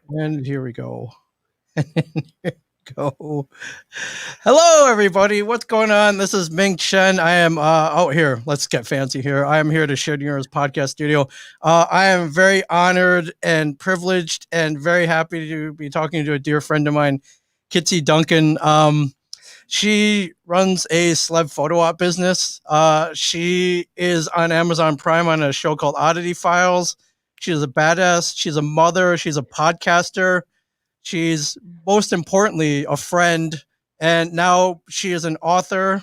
And here we go. Go. Hello, everybody. What's going on? This is Ming Chen. I am here. Let's get fancy here. I am here to Shared Universe Podcast Studio. I am very honored and privileged and very happy to be talking to a dear friend of mine, Kitsie Duncan. She runs a celeb photo op business. She is on Amazon Prime on a show called Oddity Files. She's a badass. She's a mother. She's a podcaster. She's most importantly a friend, and now she is an author.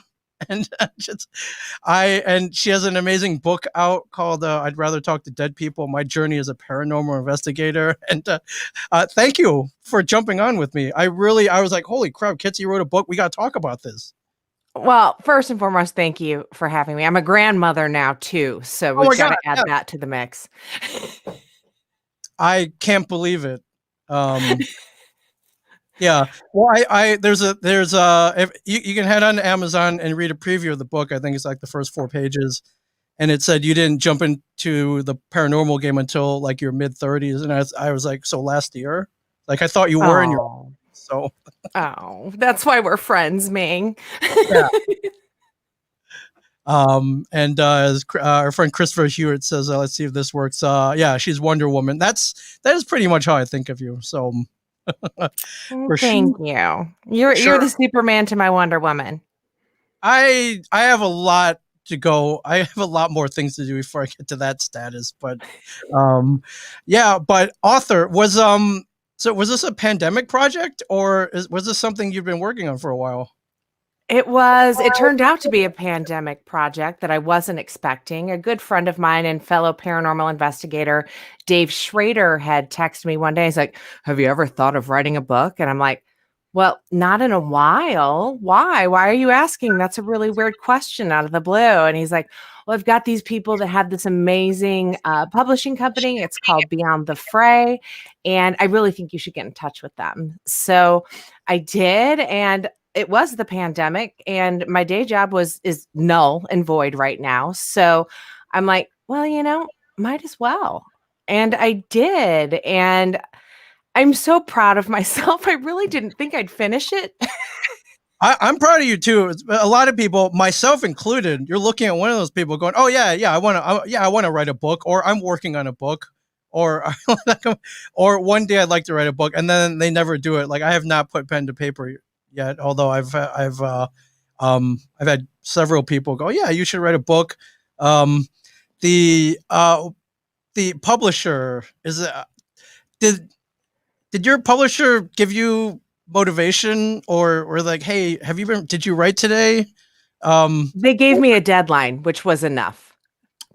And and she has an amazing book out called "I'd Rather Talk to Dead People: My Journey as a Paranormal Investigator." And thank you for jumping on with me. I was like, holy crap, Kitsie wrote a book. We got to talk about this. Well, first and foremost, thank you for having me. I'm a grandmother now too, so we've got to add that to the mix. I can't believe it. Yeah. Well, if you can head on to Amazon and read a preview of the book. I think it's like the first 4 pages, and it said you didn't jump into the paranormal game until like your mid-30s, and I was like, so last year, like I thought you were in your so. Oh, that's why we're friends, Ming. Yeah. And our friend Christopher Hewitt says, let's see if this works. Yeah, she's Wonder Woman. That is pretty much how I think of you. So. Thank you. You're the Superman to my Wonder Woman. I have a lot to go. I have a lot more things to do before I get to that status. But yeah, but author was so was this a pandemic project, or was this something you've been working on for a while? It turned out to be a pandemic project that I wasn't expecting. A good friend of mine and fellow paranormal investigator, Dave Schrader, had texted me one day. He's like, have you ever thought of writing a book? And I'm like, well, not in a while. Why? Why are you asking? That's a really weird question out of the blue. And he's like, well, I've got these people that have this amazing publishing company. It's called Beyond the Fray. And I really think you should get in touch with them. So I did. And it was the pandemic, and my day job is null and void right now. So I'm like, well, might as well. And I did. And I'm so proud of myself. I really didn't think I'd finish it. I'm proud of you too. A lot of people, myself included, you're looking at one of those people going, oh yeah, I want to write a book, or I'm working on a book, or one day I'd like to write a book, and then they never do it. Like I have not put pen to paper yet, although I've had several people go, yeah, you should write a book. The publisher did your publisher give you motivation, or like, hey, did you write today? They gave me a deadline, which was enough.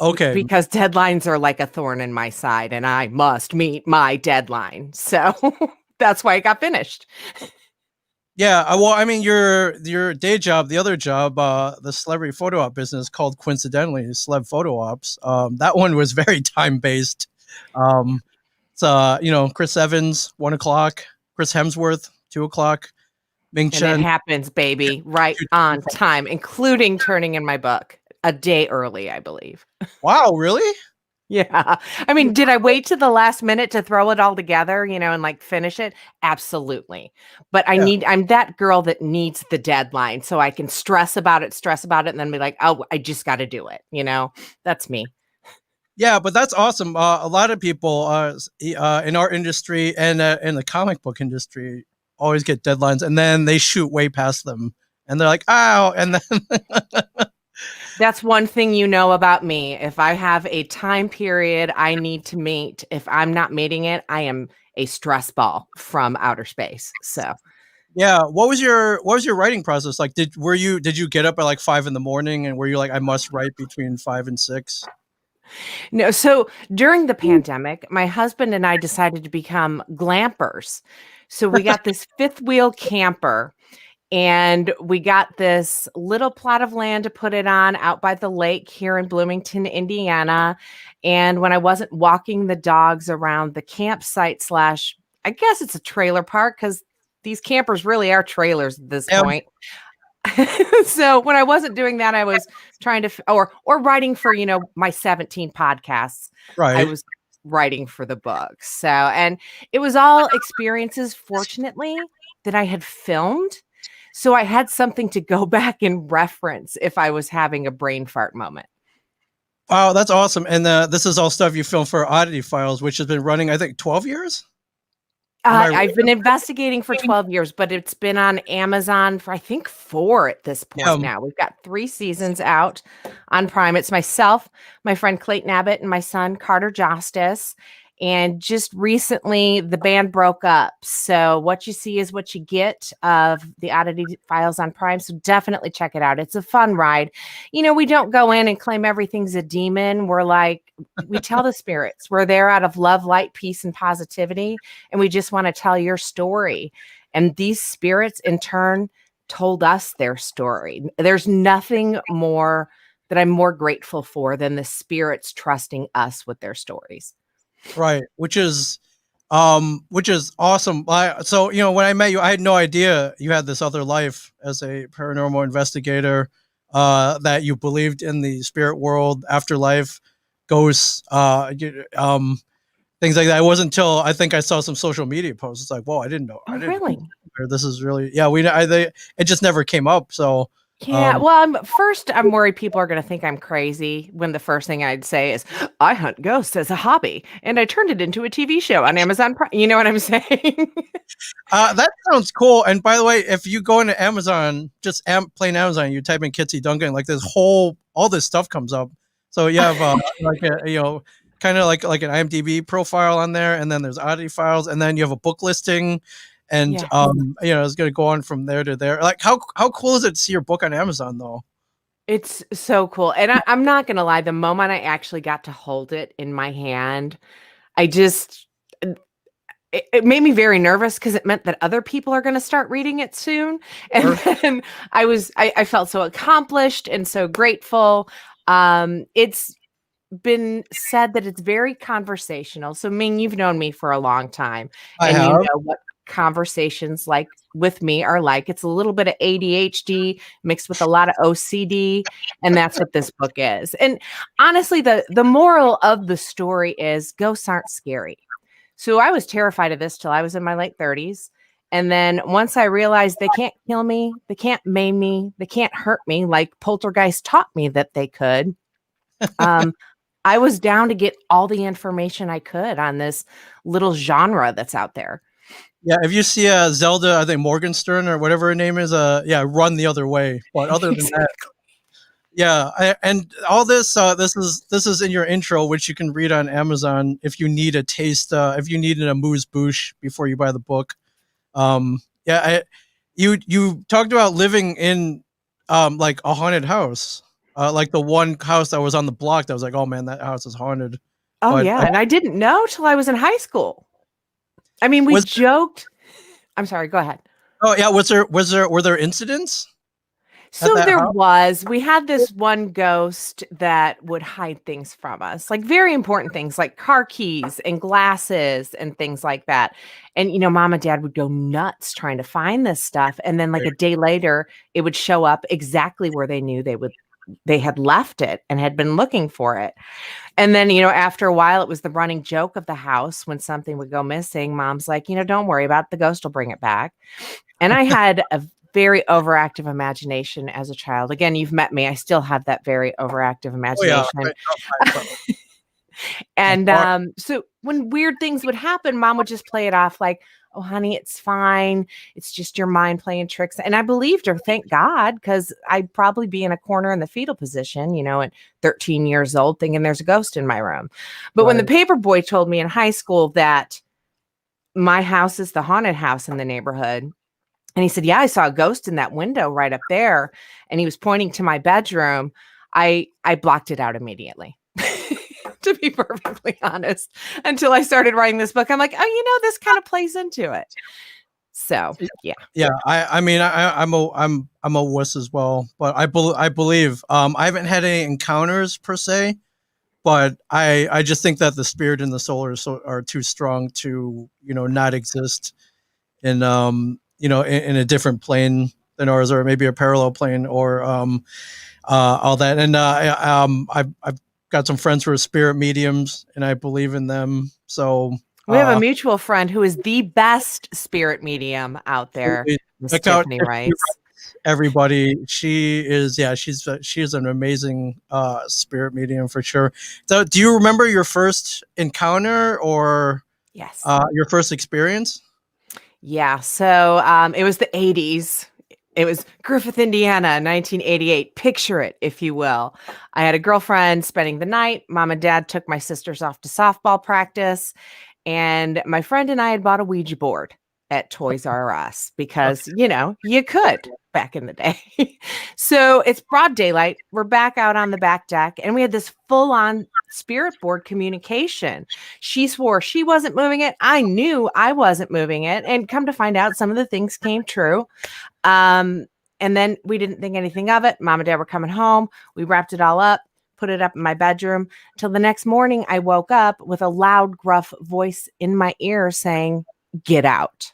Okay. Because deadlines are like a thorn in my side, and I must meet my deadline. So that's why it got finished. Yeah, well, I mean, your day job, the other job, the celebrity photo op business called coincidentally Celeb Photo Ops. That one was very time based. It's Chris Evans 1 o'clock, Chris Hemsworth 2 o'clock, Ming Chen. And it happens, baby, right on time, including turning in my book a day early, I believe. Wow, really? Yeah. I mean, did I wait to the last minute to throw it all together, and like finish it? Absolutely. But I'm that girl that needs the deadline so I can stress about it, and then be like, oh, I just got to do it. That's me. Yeah, but that's awesome. A lot of people in our industry and in the comic book industry always get deadlines, and then they shoot way past them, and they're like, "Ow!" And then that's one thing you know about me. If I have a time period I need to meet, if I'm not meeting it, I am a stress ball from outer space. So, yeah. What was your writing process like? Did you get up at like 5 a.m. and were you like, I must write between 5 and 6? No. So during the pandemic, my husband and I decided to become glampers. So we got this fifth wheel camper, and we got this little plot of land to put it on out by the lake here in Bloomington, Indiana. And when I wasn't walking the dogs around the campsite / I guess it's a trailer park, because these campers really are trailers at this point. So when I wasn't doing that, I was trying to, or writing for, my 17 podcasts. Right. I was writing for the book. So, and it was all experiences, fortunately, that I had filmed. So I had something to go back and reference if I was having a brain fart moment. Wow, that's awesome. And this is all stuff you filmed for Oddity Files, which has been running, I think, 12 years. I've been investigating for 12 years, but it's been on Amazon for, I think, 4 at this point now. We've got 3 seasons out on Prime. It's myself, my friend Clayton Abbott, and my son, Carter Justice. And just recently, the band broke up. So what you see is what you get of the Oddity Files on Prime. So definitely check it out. It's a fun ride. You know, we don't go in and claim everything's a demon. We're like, we tell the spirits. We're there out of love, light, peace, and positivity. And we just want to tell your story. And these spirits, in turn, told us their story. There's nothing more that I'm more grateful for than the spirits trusting us with their stories. Right, which is awesome. So, you know, when I met you, I had no idea you had this other life as a paranormal investigator, that you believed in the spirit world, afterlife, ghosts, things like that. It wasn't until I think I saw some social media posts. It's like, whoa, I didn't know. Oh, really? This is really, yeah, it just never came up. So, yeah, well, I'm worried people are going to think I'm crazy when the first thing I'd say is, I hunt ghosts as a hobby, and I turned it into a TV show on Amazon Prime. You know what I'm saying? That sounds cool. And by the way, if you go into Amazon, just plain Amazon, you type in Kitsie Duncan, like all this stuff comes up. So you have like kind of like an IMDb profile on there, and then there's Oddity Files, and then you have a book listing. And it's going to go on from there to there. Like, how cool is it to see your book on Amazon, though? It's so cool. And I'm not going to lie, the moment I actually got to hold it in my hand, it made me very nervous because it meant that other people are going to start reading it soon. And then I felt so accomplished and so grateful. It's been said that it's very conversational. So, Ming, you've known me for a long time, and you know what conversations like with me are like. It's a little bit of ADHD mixed with a lot of OCD, and that's what this book is. And honestly, the moral of the story is ghosts aren't scary. So I was terrified of this till I was in my late 30s. And then once I realized they can't kill me, they can't maim me, they can't hurt me like Poltergeist taught me that they could. I was down to get all the information I could on this little genre that's out there. Yeah, if you see Zelda, I think Morgenstern or whatever her name is, run the other way. But other than that, and all this, this is in your intro, which you can read on Amazon if you need a taste, if you need an amuse-bouche before you buy the book. You talked about living in like a haunted house, like the one house that was on the block that was like, oh man, that house is haunted. Oh, but, and I didn't know till I was in high school. I mean, we joked. I'm sorry, go ahead. Oh yeah, were there incidents? So we had this one ghost that would hide things from us, like very important things like car keys and glasses and things like that. And, you know, mom and dad would go nuts trying to find this stuff. And then like a day later, it would show up exactly where they knew they had left it and had been looking for it. And then, you know, after a while, it was the running joke of the house when something would go missing. Mom's like, you know, don't worry about it. The ghost will bring it back. And I had a very overactive imagination as a child. Again, you've met me. I still have that very overactive imagination. Oh, yeah. And so when weird things would happen, mom would just play it off like, oh, honey, it's fine. It's just your mind playing tricks. And I believed her, thank God, because I'd probably be in a corner in the fetal position, you know, at 13 years old thinking there's a ghost in my room. But when the paper boy told me in high school that my house is the haunted house in the neighborhood, and he said, yeah, I saw a ghost in that window right up there, and he was pointing to my bedroom, I blocked it out immediately. To be perfectly honest, until I started writing this book, I'm like, oh, you know, this kind of plays into it. So yeah. I'm a wuss as well, but I believe I haven't had any encounters per se, but I just think that the spirit and the soul are too strong to, you know, not exist in in a different plane than ours, or maybe a parallel plane, or all that. And I've got some friends who are spirit mediums, and I believe in them. So We have a mutual friend who is the best spirit medium out there, Miss check out Tiffany Rice. everybody. She is, yeah, she's an amazing spirit medium for sure. So, do you remember your first encounter or Yes. your first experience? Yeah. So it was the 80s. It was Griffith, Indiana, 1988. Picture it, if you will. I had a girlfriend spending the night. Mom and dad took my sisters off to softball practice. And my friend and I had bought a Ouija board at Toys R Us because, you could back in the day. So it's broad daylight. We're back out on the back deck and we had this full on spirit board communication. She swore she wasn't moving it. I knew I wasn't moving it. And come to find out, some of the things came true. And then we didn't think anything of it. Mom and dad were coming home. We wrapped it all up, put it up in my bedroom till the next morning. I woke up with a loud, gruff voice in my ear saying, "Get out."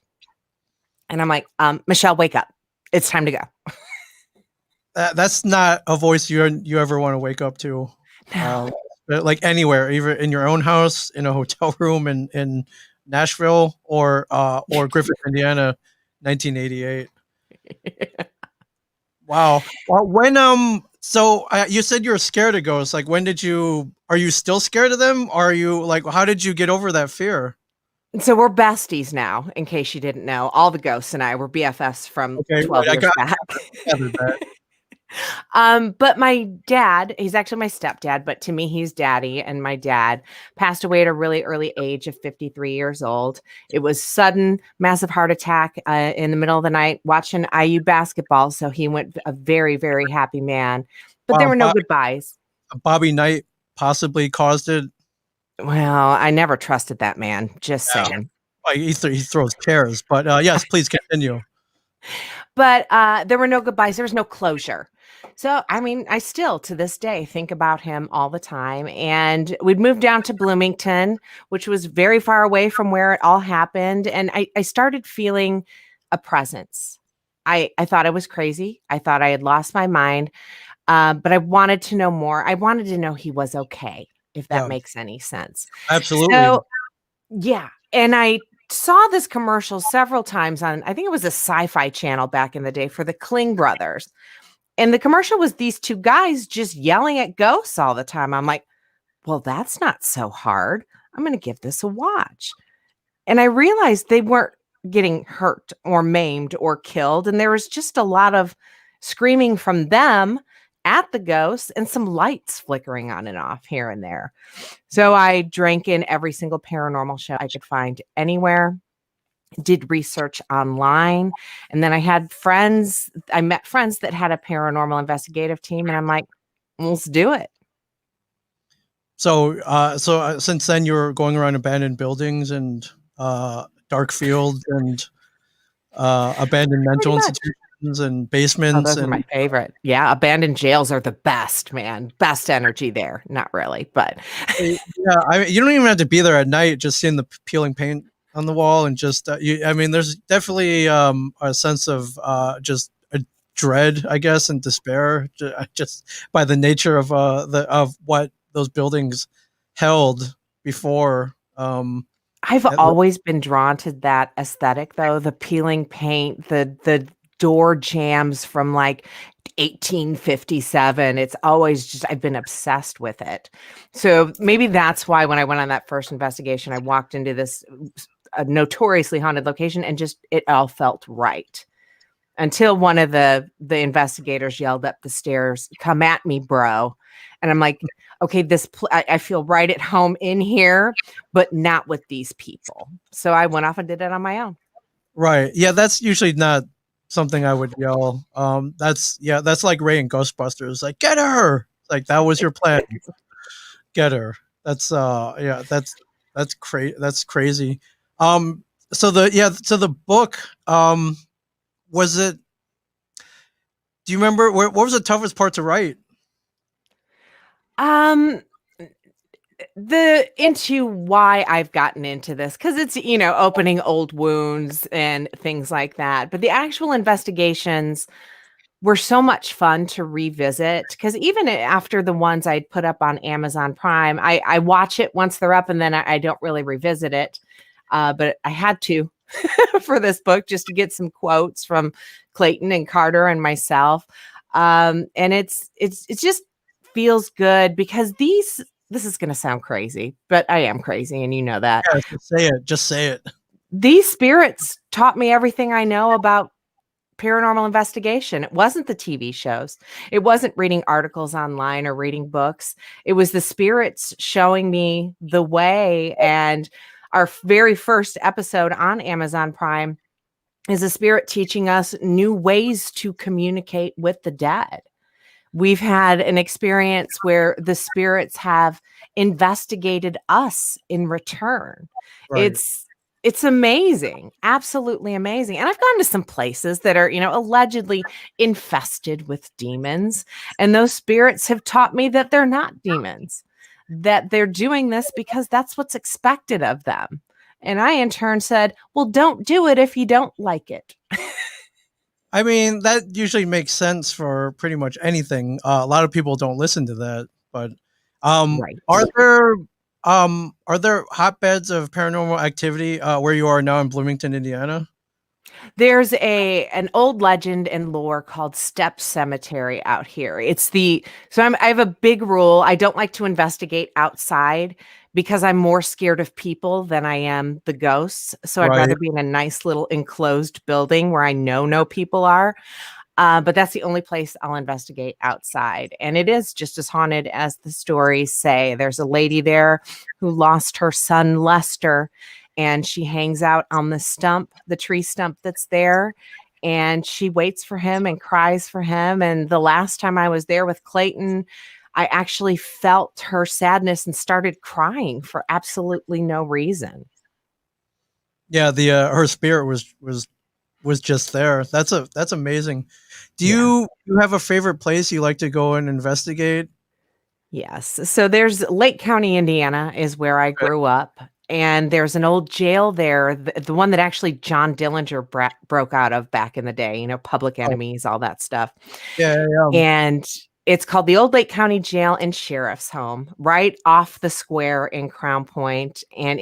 And I'm like, Michelle, wake up. It's time to go. That's not a voice you ever want to wake up to. No. Like anywhere, either in your own house, in a hotel room in Nashville, or Griffith, Indiana, 1988. Wow. Well, when so you said you were scared of ghosts. Like, when did you? Are you still scared of them? Are you like? How did you get over that fear? So we're besties now, in case you didn't know. All the ghosts and I were BFFs from 12 years back. But my dad, he's actually my stepdad, but to me, he's daddy. And my dad passed away at a really early age of 53 years old. It was sudden, massive heart attack in the middle of the night watching IU basketball. So he went a very, very happy man. But there were no goodbyes. Bobby Knight possibly caused it. Well, I never trusted that man. Just saying. He throws chairs. But yes, please continue. But there were no goodbyes. There was no closure. So, I mean, I still to this day think about him all the time. And we'd moved down to Bloomington, which was very far away from where it all happened. And I started feeling a presence. I thought I was crazy. I thought I had lost my mind. But I wanted to know more. I wanted to know he was okay, if that makes any sense. Absolutely. So, yeah. And I saw this commercial several times on, I think it was a Sci-Fi channel back in the day, for the Kling brothers. And the commercial was these two guys just yelling at ghosts all the time. I'm like, well, that's not so hard. I'm going to give this a watch. And I realized they weren't getting hurt or maimed or killed. And there was just a lot of screaming from them at the ghosts and some lights flickering on and off here and there. So I drank in every single paranormal show I could find anywhere, did research online. And then I met friends that had a paranormal investigative team. And I'm like, let's do it. So, since then you're going around abandoned buildings and dark fields and abandoned mental institutions and basements. Those are my favorite. Yeah, abandoned jails are the best, man. Best energy there. Not really, but yeah, you don't even have to be there at night. Just seeing the peeling paint on the wall and just there's definitely a sense of just a dread, I guess, and despair, just by the nature of what those buildings held before. I've always been drawn to that aesthetic, though. The peeling paint, the door jams from like 1857. It's always just, I've been obsessed with it. So maybe that's why when I went on that first investigation, I walked into this notoriously haunted location and just, it all felt right. Until one of the investigators yelled up the stairs, "Come at me, bro." And I'm like, okay, I feel right at home in here, but not with these people. So I went off and did it on my own. Right. Yeah, that's usually not something I would yell. That's like Ray in Ghostbusters, like, "Get her!" Like, that was your plan. Get her. That's that's crazy. So the book, was it? Do you remember what was the toughest part to write? Into why I've gotten into this, because it's, opening old wounds and things like that. But the actual investigations, were so much fun to revisit, because even after the ones I'd put up on Amazon Prime, I watch it once they're up, and then I don't really revisit it. But I had to for this book, just to get some quotes from Clayton and Carter and myself. And it just feels good, because this is going to sound crazy, but I am crazy, and you know that. Yeah, just say it. Just say it. These spirits taught me everything I know about paranormal investigation. It wasn't the TV shows. It wasn't reading articles online or reading books. It was the spirits showing me the way. And our very first episode on Amazon Prime is a spirit teaching us new ways to communicate with the dead. We've had an experience where the spirits have investigated us in return. Right. It's amazing, absolutely amazing. And I've gone to some places that are, allegedly infested with demons, and those spirits have taught me that they're not demons, that they're doing this because that's what's expected of them. And I in turn said, "Well, don't do it if you don't like it." I mean, that usually makes sense for pretty much anything. A lot of people don't listen to that, but Right. are there hotbeds of paranormal activity where you are now in Bloomington, Indiana? There's an old legend and lore called Step Cemetery out here. I have a big rule. I don't like to investigate outside, because I'm more scared of people than I am the ghosts. So I'd Right. rather be in a nice little enclosed building where I know no people are. But that's the only place I'll investigate outside. And it is just as haunted as the stories say. There's a lady there who lost her son, Lester, and she hangs out on the tree stump that's there. And she waits for him and cries for him. And the last time I was there with Clayton, I actually felt her sadness and started crying for absolutely no reason. Yeah, the her spirit was just there. That's amazing. Do Yeah. you have a favorite place you like to go and investigate? Yes. So there's Lake County, Indiana is where I grew up. And there's an old jail there, the one that actually John Dillinger broke out of back in the day, Public Oh, Enemies, all that stuff. yeah, yeah, yeah. And it's called the Old Lake County Jail and Sheriff's Home, right off the square in Crown Point. And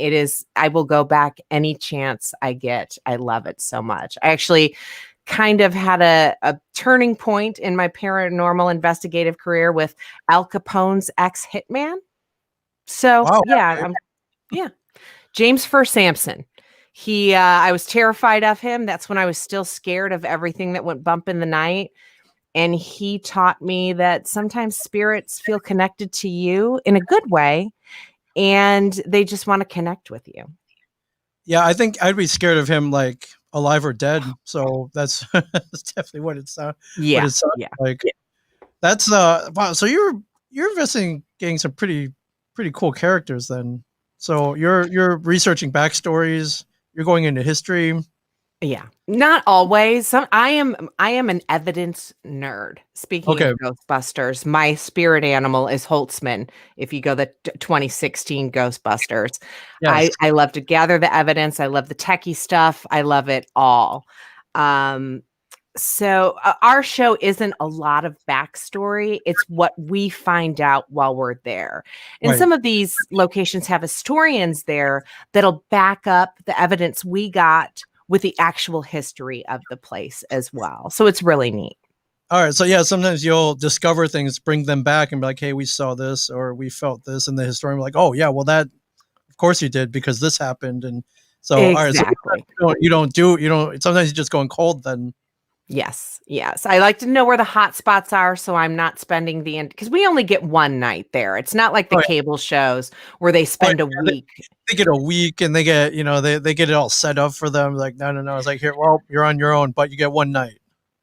I will go back any chance I get. I love it so much. I actually kind of had a turning point in my paranormal investigative career with Al Capone's ex-hitman. So Wow. yeah. James Fur Sampson. I was terrified of him. That's when I was still scared of everything that went bump in the night. And he taught me that sometimes spirits feel connected to you in a good way, and they just want to connect with you. Yeah, I think I'd be scared of him, like, alive or dead. So that's that's definitely what what Yeah. it sounds Yeah. like. That's wow. So you're investigating some pretty cool characters then. So you're researching backstories. You're going into history. Yeah, not always. I am an evidence nerd. Speaking Okay. of Ghostbusters, my spirit animal is Holtzman. If you go the 2016 Ghostbusters, Yes. I love to gather the evidence. I love the techie stuff. I love it all. Um, so our show isn't a lot of backstory. It's what we find out while we're there. And Right. some of these locations have historians there that'll back up the evidence we got with the actual history of the place as well. So it's really neat. All right. So yeah, sometimes you'll discover things, bring them back, and be like, "Hey, we saw this or we felt this," and the historian will be like, "Oh yeah, well that of course you did because this happened." And so all right. So Exactly. you don't. Sometimes you just going cold then. Yes. Yes. I like to know where the hot spots are, so I'm not spending because we only get one night there. It's not like the Oh, cable shows where they yeah. spend a week. They get a week and they get, they get it all set up for them. Like, no, no, no. It's like, here, well, you're on your own, but you get one night.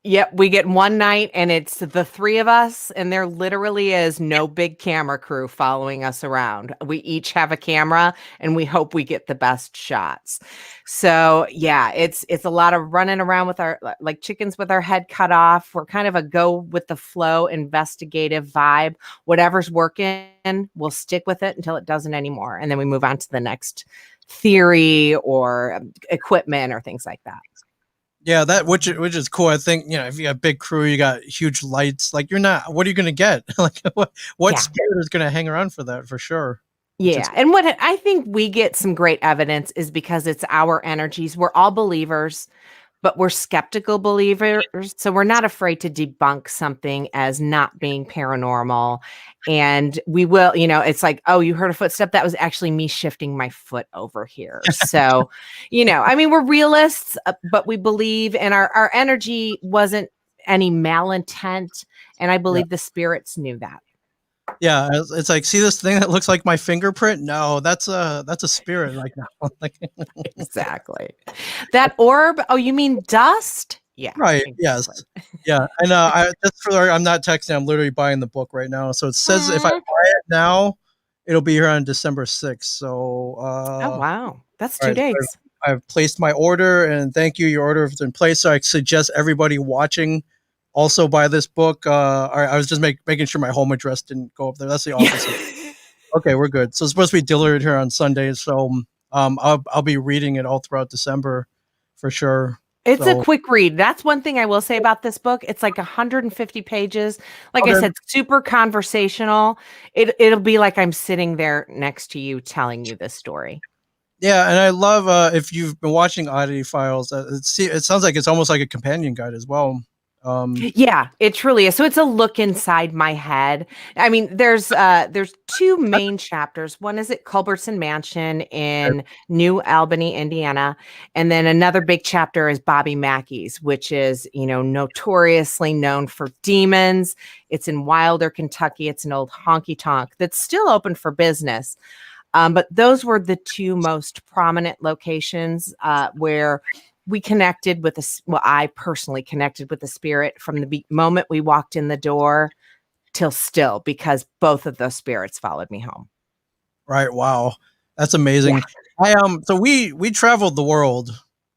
Yep, we get one night and it's the three of us, and there literally is no big camera crew following us around. We each have a camera and we hope we get the best shots. So yeah, it's a lot of running around with our like chickens with our head cut off. We're kind of a go with the flow, investigative vibe. Whatever's working, we'll stick with it until it doesn't anymore. And then we move on to the next theory or equipment or things like that. Yeah, that which is cool. I think, if you got a big crew, you got huge lights. Like, you're not. What are you gonna get? Like, what Yeah. spirit is gonna hang around for that for sure? Which is Yeah. And what I think we get some great evidence is because it's our energies. We're all believers, but we're skeptical believers. So we're not afraid to debunk something as not being paranormal. And we will, it's like, oh, you heard a footstep. That was actually me shifting my foot over here. So, I mean, we're realists, but we believe, and our energy wasn't any malintent. And I yeah, believe the spirits knew that. yeah. It's like, see this thing that looks like my fingerprint? No, that's a spirit. Like, no, like, Exactly. That orb, oh, you mean dust? Yeah, right? Yes, exactly. yeah. And I just I'm not texting. I'm literally buying the book right now. So it says if I Mm. buy it now, it'll be here on December 6th. So Oh, wow. That's all 2 right. So days. I've placed my order, and thank you. Your order is in place. So I suggest everybody watching also buy this book. I was just making sure my home address didn't go up there. That's the Yeah. office. Okay, we're good. So it's supposed to be delivered here on Sundays. So I'll be reading it all throughout December for sure. It's a So quick read. That's one thing I will say about this book. It's like 150 pages. Like I okay, said, super conversational. It'll be like I'm sitting there next to you telling you this story. yeah, and I love if you've been watching Oddity Files. It sounds like it's almost like a companion guide as well. Um, Yeah, it truly is. So it's a look inside my head. I mean, there's two main chapters. One is at Culbertson Mansion in New Albany, Indiana, and then another big chapter is Bobby Mackey's, which is, notoriously known for demons. It's in Wilder, Kentucky. It's an old honky tonk that's still open for business. But those were the two most prominent locations where we connected with I personally connected with the spirit from the moment we walked in the door till still, because both of those spirits followed me home. right. Wow, that's Yeah. amazing. So we traveled the world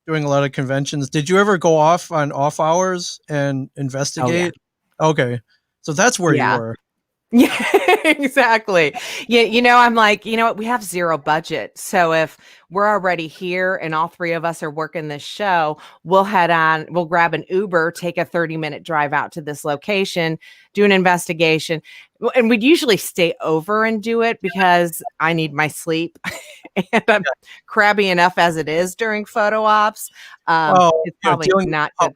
doing a lot of conventions. Did you ever go off on off hours and Oh yeah. investigate? Okay, so that's where you Yeah. were. Yeah, exactly. Yeah, I'm like, you know what? We have zero budget. So if we're already here and all three of us are working this show, we'll head on, we'll grab an Uber, take a 30-minute drive out to this location, do an investigation. And we'd usually stay over and do it because I need my sleep and I'm crabby enough as it is during photo ops. Well, It's probably not good.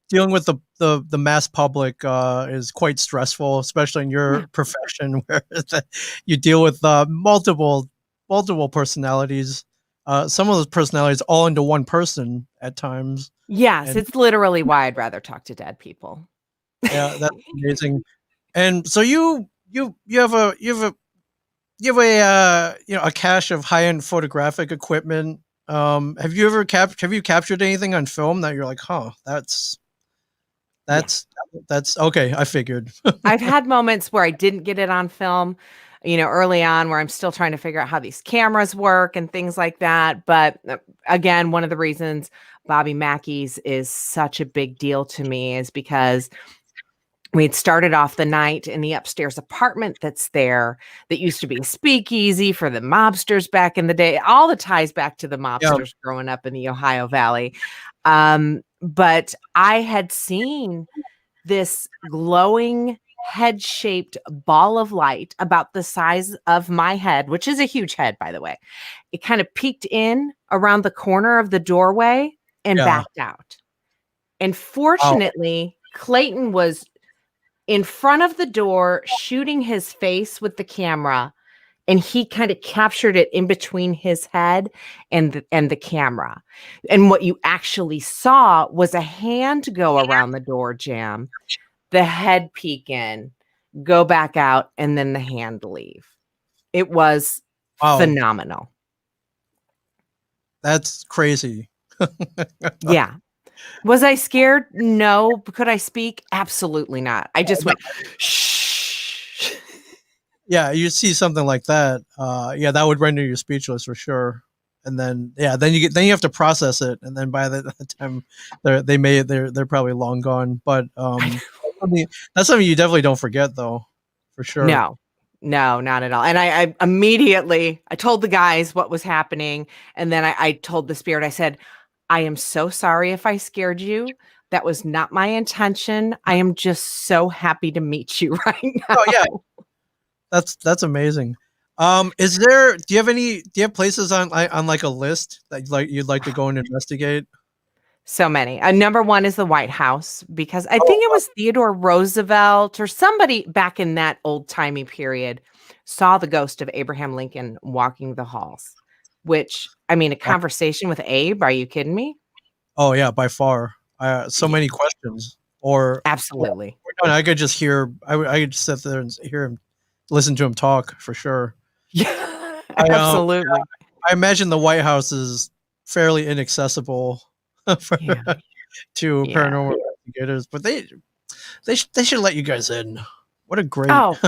dealing with the mass public is quite stressful, especially in Yeah. your profession where you deal with multiple personalities. Some of those personalities all into one person at times, Yes, and it's literally why I'd rather talk to dead people. yeah, that's amazing. And so you have a cache of high end photographic equipment. Have you captured anything on film that you're like, huh, Yeah. that's that's okay. I figured. I've had moments where I didn't get it on film, early on where I'm still trying to figure out how these cameras work and things like that. But again, one of the reasons Bobby Mackey's is such a big deal to me is because we'd started off the night in the upstairs apartment that's there that used to be a speakeasy for the mobsters back in the day. All the ties back to the Yeah, mobsters growing up in the Ohio Valley. But I had seen this glowing head-shaped ball of light about the size of my head, which is a huge head, by the way. It kind of peeked in around the corner of the doorway and yeah. backed out. And Wow, fortunately, Clayton was in front of the door shooting his face with the camera, and he kind of captured it in between his head and the camera. And what you actually saw was a hand go around the door jamb, the head peek in, go back out, and then the hand leave. It was wow, phenomenal. that's crazy. Yeah. Was I scared? No. Could I speak? Absolutely not. I just went, shh. Yeah, you see something like that, yeah, that would render you speechless for sure. And then, yeah, then you have to process it, and then by the time they're probably long gone. But that's something you definitely don't forget, though, for sure. No, no, not at all. And I immediately I told the guys what was happening, and then I told the spirit. I said, I am so sorry if I scared you. That was not my intention. I am just so happy to meet you right Oh yeah, now. that's amazing. Do you have places on like a list that you'd like to go and investigate? So many. Number one is the White House, because I Oh, think it was Theodore Roosevelt or somebody back in that old timey period saw the ghost of Abraham Lincoln walking the halls, which, I mean, a wow. conversation with Abe. Are you kidding me? Oh yeah, by far. So Yeah, many questions. Or when absolutely. we're done, I could just hear. I could just sit there and hear him, listen to him talk for sure. Yeah, I absolutely. I imagine the White House is fairly inaccessible for, Yeah, to yeah. paranormal investigators, but they should let you guys in. What a great. Oh,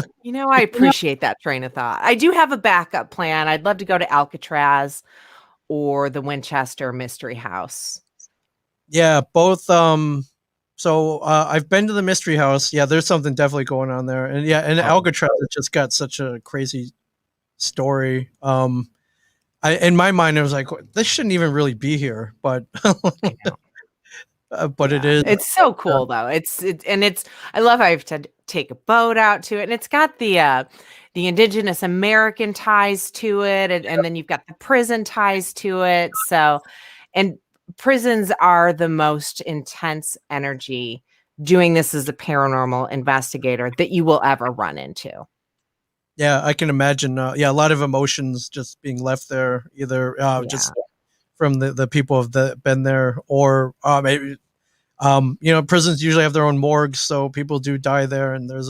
I appreciate that train of thought. I do have a backup plan. I'd love to go to Alcatraz or the Winchester Mystery House. Yeah, both. I've been to the Mystery House. Yeah, there's something definitely going on there, and yeah, and Oh, Alcatraz has just got such a crazy story. In my mind, it was like this shouldn't even really be here, but I know. but it Yeah, is. it's so Uh, cool though. It's I love how I have to take a boat out to it, and it's got the indigenous American ties to it, and then you've got the prison ties to it. So, and prisons are the most intense energy doing this as a paranormal investigator that you will ever run into. yeah, I can imagine. Yeah, a lot of emotions just being left there, either Yeah, just from the people have been there, or maybe prisons usually have their own morgues, so people do die there, and yeah, there's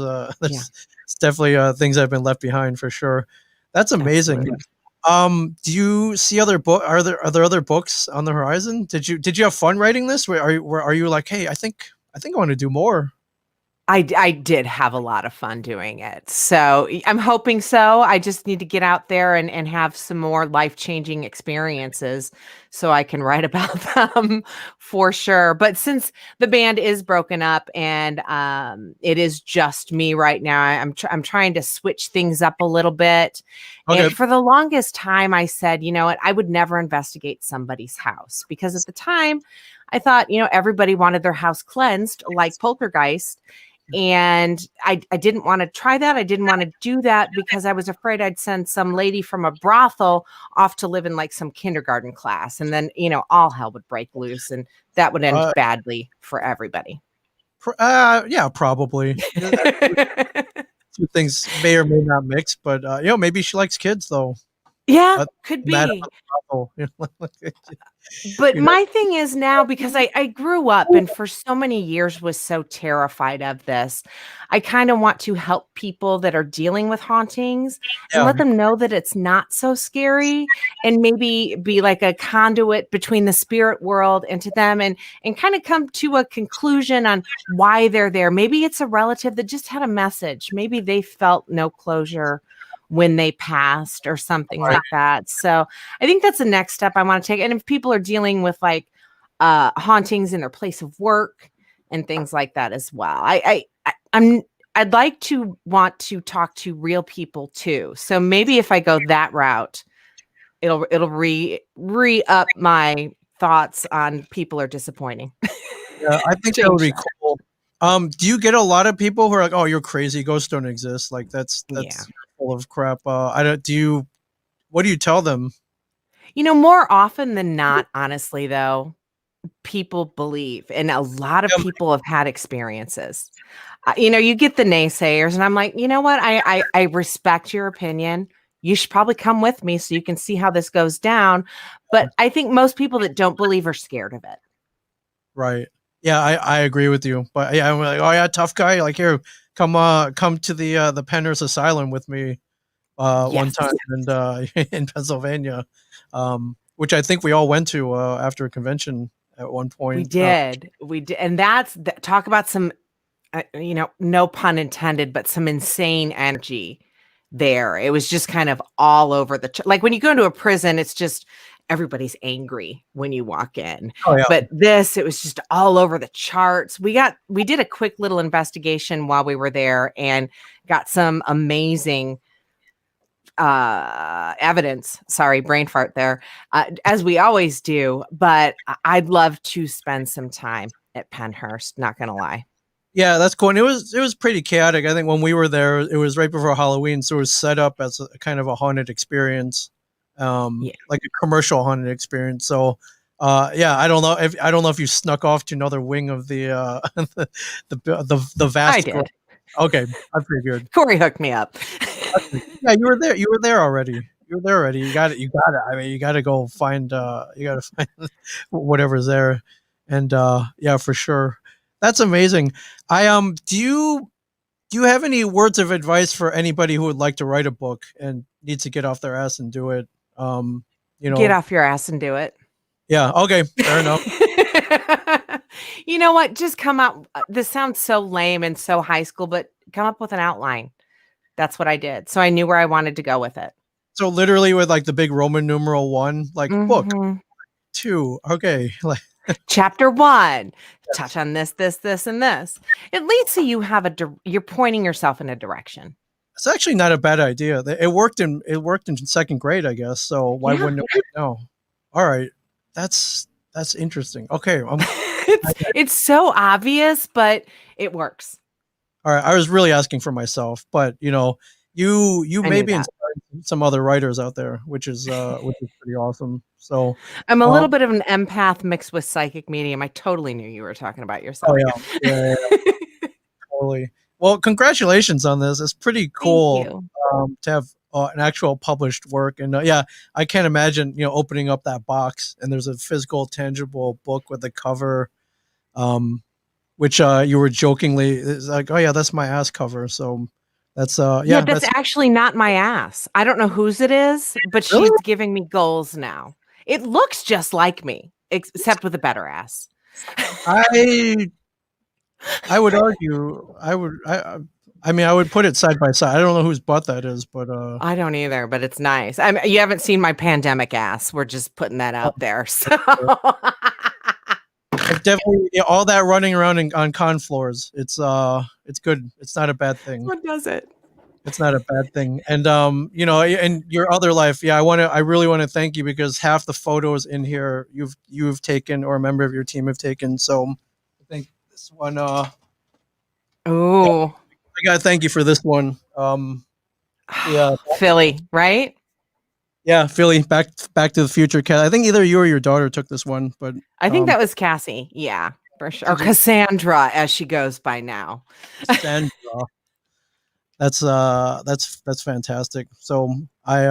it's definitely things that have been left behind for sure. That's amazing. absolutely. Do you see other book? Are there other books on the horizon? Did you have fun writing this? Are you like, hey, I think I want to do more? I did have a lot of fun doing it. So I'm hoping so. I just need to get out there and have some more life-changing experiences so I can write about them for sure. But since the band is broken up and it is just me right now, I'm trying to switch things up a little bit. Okay. And for the longest time, I said, you know what, I would never investigate somebody's house because at the time I thought, everybody wanted their house cleansed like poltergeist, and I didn't want to try that. I didn't want to do that because I was afraid I'd send some lady from a brothel off to live in like some kindergarten class. And then, all hell would break loose and that would end Uh, badly for everybody. yeah, probably. Yeah, two things may or may not mix, but maybe she likes kids though. Yeah, Uh, could Mad be. Apple. But You know, my thing is now, because I grew up and for so many years was so terrified of this, I kind of want to help people that are dealing with hauntings and yeah. let them know that it's not so scary, and maybe be like a conduit between the spirit world and to them, and kind of come to a conclusion on why they're there. Maybe it's a relative that just had a message. Maybe they felt no closure when they passed or something Right. like that. So I think that's the next step I want to take. And if people are dealing with like hauntings in their place of work and things like that as well, I'd like to want to talk to real people too. So maybe if I go that route, it'll re up my thoughts on people are disappointing. Yeah, I think that would Change be that. cool. Do you get a lot of people who are like, "Oh, you're crazy. Ghosts don't exist." Like Yeah. that's full of crap. I don't. Do you? What do you tell them? More often than not, honestly, though, people believe, and a lot of Yeah, people have had experiences. You get the naysayers, and I'm like, you know what? I respect your opinion. You should probably come with me so you can see how this goes down. But I think most people that don't believe are scared of it. right. Yeah, I agree with you. But yeah, I'm like, oh yeah, tough guy. Like here, come to the Penner's Asylum with me one Yes, time and in Pennsylvania, which I think we all went to after a convention at one we point. did. We did. And talk about some, no pun intended, but some insane energy there. It was just kind of all over like when you go into a prison, it's just everybody's angry when you walk in. Oh yeah, But it was just all over the charts. We did a quick little investigation while we were there and got some amazing evidence. Sorry, brain fart there, as we always do. But I'd love to spend some time at Pennhurst. Not gonna lie. Yeah, that's cool. And it was pretty chaotic. I think when we were there, it was right before Halloween, so it was set up as a kind of a haunted experience, Yeah, like a commercial haunted experience. So, yeah, I don't know if you snuck off to another wing of the the I vast. did. Okay, I figured. Corey hooked me up. Okay. Yeah, you were there. You were there already. You were there already. You got it. You got it. I mean, you got to go find. You got to find whatever's there, and yeah, for sure. That's amazing. I do you have any words of advice for anybody who would like to write a book and needs to get off their ass and do it? Um, you Get know, off your ass and do it. yeah. Okay, fair enough. You know what? Just come up. This sounds so lame and so high school, but come up with an outline. That's what I did. So I knew where I wanted to go with it. So literally with like the big Roman numeral one, like book Mhm. two. Okay, like Chapter 1, touch yes. on this, this, this, and this. At least so you have you're pointing yourself in a direction. It's actually not a bad idea. It worked in second grade, I guess. So why Yeah. wouldn't it work now? All right, that's interesting. Okay, It's so obvious, but it works. all right. I was really asking for myself, but you I may knew be that. inspiring some other writers out there, which is pretty awesome. So, I'm a little um, bit of an empath mixed with psychic medium. I totally knew you were talking about oh yourself. yeah, yeah, yeah, totally. Well, congratulations on this. It's pretty Thank cool you. to have an actual published work, and yeah, I can't imagine opening up that box and there's a physical, tangible book with a cover, um, which you were jokingly it's like, oh yeah, that's my ass cover. So that's Yeah, yeah, that's that's actually not my ass. I don't know whose it is, but really. she's giving me goals now. It looks just like me, except with a better ass. I I would argue I mean I would put it side by side. I don't know whose butt that is, but I don't either, but it's nice. You haven't seen my pandemic ass. We're just putting that out there. So I've definitely all that running around on con floors. It's good. It's not a bad thing. what does it? It's not a bad thing. And and your other life, yeah, I really want to thank you because half the photos in here you've taken or a member of your team have taken. So I think this one yeah, Oh, I gotta thank you for this one. Yeah, Philly, right? yeah, Philly, back to the future cat. I think either you or your daughter took this one, but I think um that was Cassie. Yeah, for sure. Or did you Cassandra, as she goes by now. send that's fantastic. So I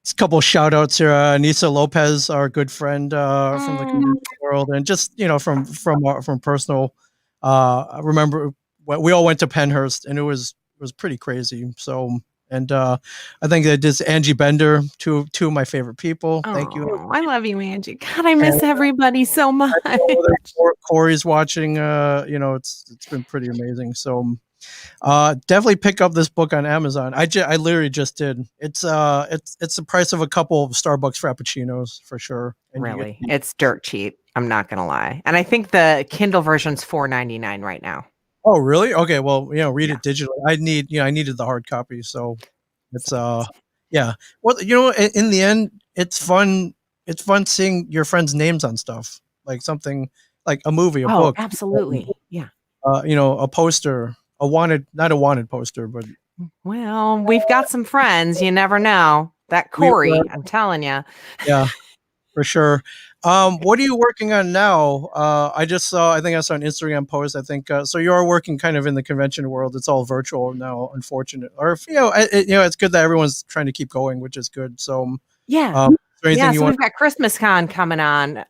just a couple shout outs here. Nisa Lopez, our good friend from the Mm. convention world, and just from personal. I remember we all went to Pennhurst, and it was pretty crazy. So, and I think that this Angie Bender, two of my favorite people. Thank you. Oh, I love you, Angie. God, I And miss everybody so much. I know that Corey's watching. It's been pretty amazing. So definitely pick up this book on Amazon. I literally just did. It's the price of a couple of Starbucks frappuccinos for sure. And you Really, get it's dirt cheap. I'm not gonna lie. And I think the Kindle version's $4.99 right now. oh really? Okay, well, read Yeah. it digitally. I needed the hard copy, so it's yeah. Well, in the end, it's fun. It's fun seeing your friends' names on stuff like something like a movie, a Oh, book, absolutely. Yeah. a poster, not a wanted poster, but Well, we've got some friends. You never know. That we Corey, I'm telling you. yeah. For sure. What are you working on now? I think I saw an Instagram post. I think so. You are working kind of in the convention world. It's all virtual now, unfortunate. Or it's good that everyone's trying to keep going, which is good. So, Yeah. is there Yeah, anything you so want? we've got Christmas Con coming on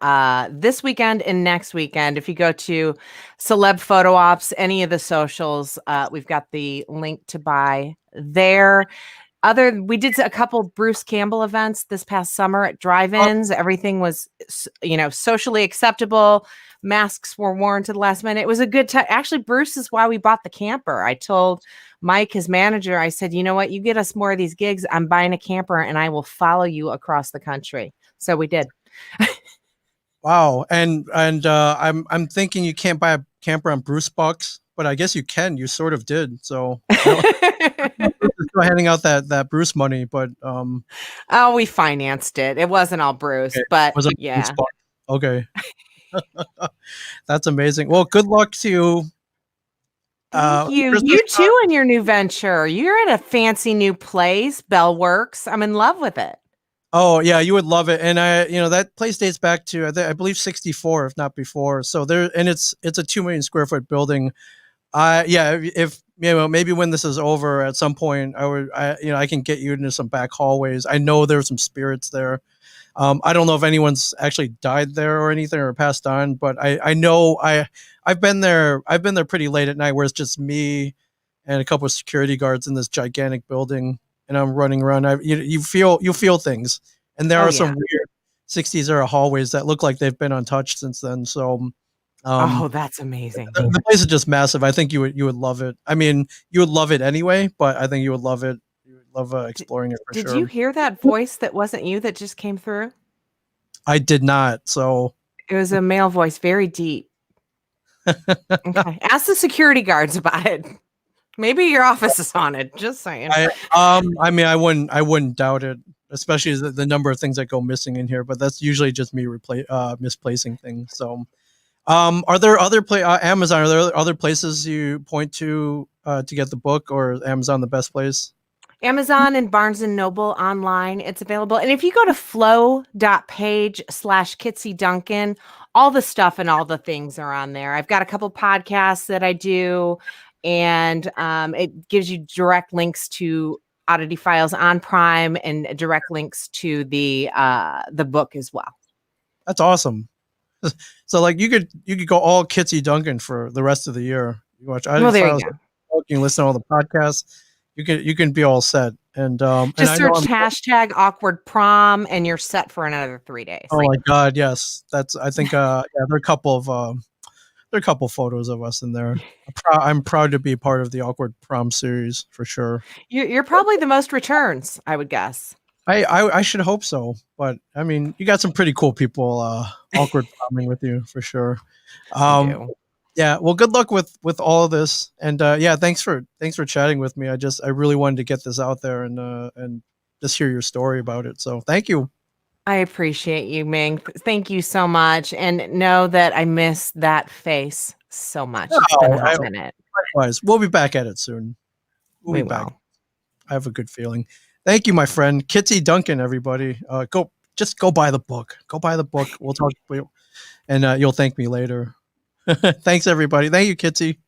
this weekend and next weekend. If you go to Celeb Photo Ops, any of the socials, we've got the link to buy there. We did a couple Bruce Campbell events this past summer at Oh, drive-ins. Everything was, socially acceptable. Masks were worn to the last minute. It was a good time. Actually, Bruce is why we bought the camper. I told Mike, his manager, I said, you know what? You get us more of these gigs. I'm buying a camper and I will follow you across the country. So we did. wow. And I'm thinking you can't buy a camper on Bruce Bucks, but I guess you can. You sort of did. So I don't. just handing out that Bruce money, but Oh, we financed it. It wasn't all Bruce, okay. but Was it yeah. okay. That's amazing. Well, good luck to you. Thank you. Christmas You too in your new venture. You're at a fancy new place, Bell Works. I'm in love with it. Oh yeah, you would love it. And that place dates back to I believe 64, if not before. So it's a 2 million square foot building. Yeah, if maybe when this is over at some point, I can get you into some back hallways. I know there's some spirits there. I don't know if anyone's actually died there or anything or passed on, but I know I've been there. I've been there pretty late at night, where it's just me and a couple of security guards in this gigantic building, and I'm running around. You feel things, and there Oh are some yeah. weird 60s era hallways that look like they've been untouched since then. So, um, Oh, that's amazing. the place is just massive. I think you would love it. I mean, you would love it anyway, but I think you would love it. You would love exploring it for Did you sure. hear that voice that wasn't you that just came through? I did not. So It was a male voice, very deep. Okay. Ask the security guards about it. Maybe your office is haunted. Just saying. I mean, I wouldn't doubt it, especially the number of things that go missing in here. But that's usually just me misplacing things. So, are there other Amazon? Are there other places you point to get the book, or is Amazon the best place? Amazon and Barnes and Noble online. It's available. And if you go to flow.page/Kitsie Duncan, all the stuff and all the things are on there. I've got a couple podcasts that I do, and it gives you direct links to Oddity Files on Prime and direct links to the book as well. That's awesome. So, like, you could go all Kitsie Duncan for the rest of the year. You watch Well, Oddity there you Files, go. you can listen to all the podcasts. You can be all set. And Just I know search I'm. hashtag awkward prom and you're set for another 3 days. Oh my God, yes. That's I think yeah, there are a couple of photos of us in there. I'm proud to be part of the Awkward Prom series for sure. You're probably the most returns, I would guess. I should hope so, but I mean, you got some pretty cool people awkward promming with you for sure. I Um, do. yeah, well, good luck with all of this, and yeah, thanks for chatting with me. I really wanted to get this out there and just hear your story about it. So thank you. I appreciate you, Ming. Thank you so much. And know that I miss that face so much. It's been a Oh, hot minute. likewise, we'll be back at it soon. We'll We be back. will. I have a good feeling. Thank you, my friend Kitsie Duncan. Everybody, go buy the book. Go buy the book. We'll talk, and you'll thank me later. Thanks, everybody. Thank you, Kitsie.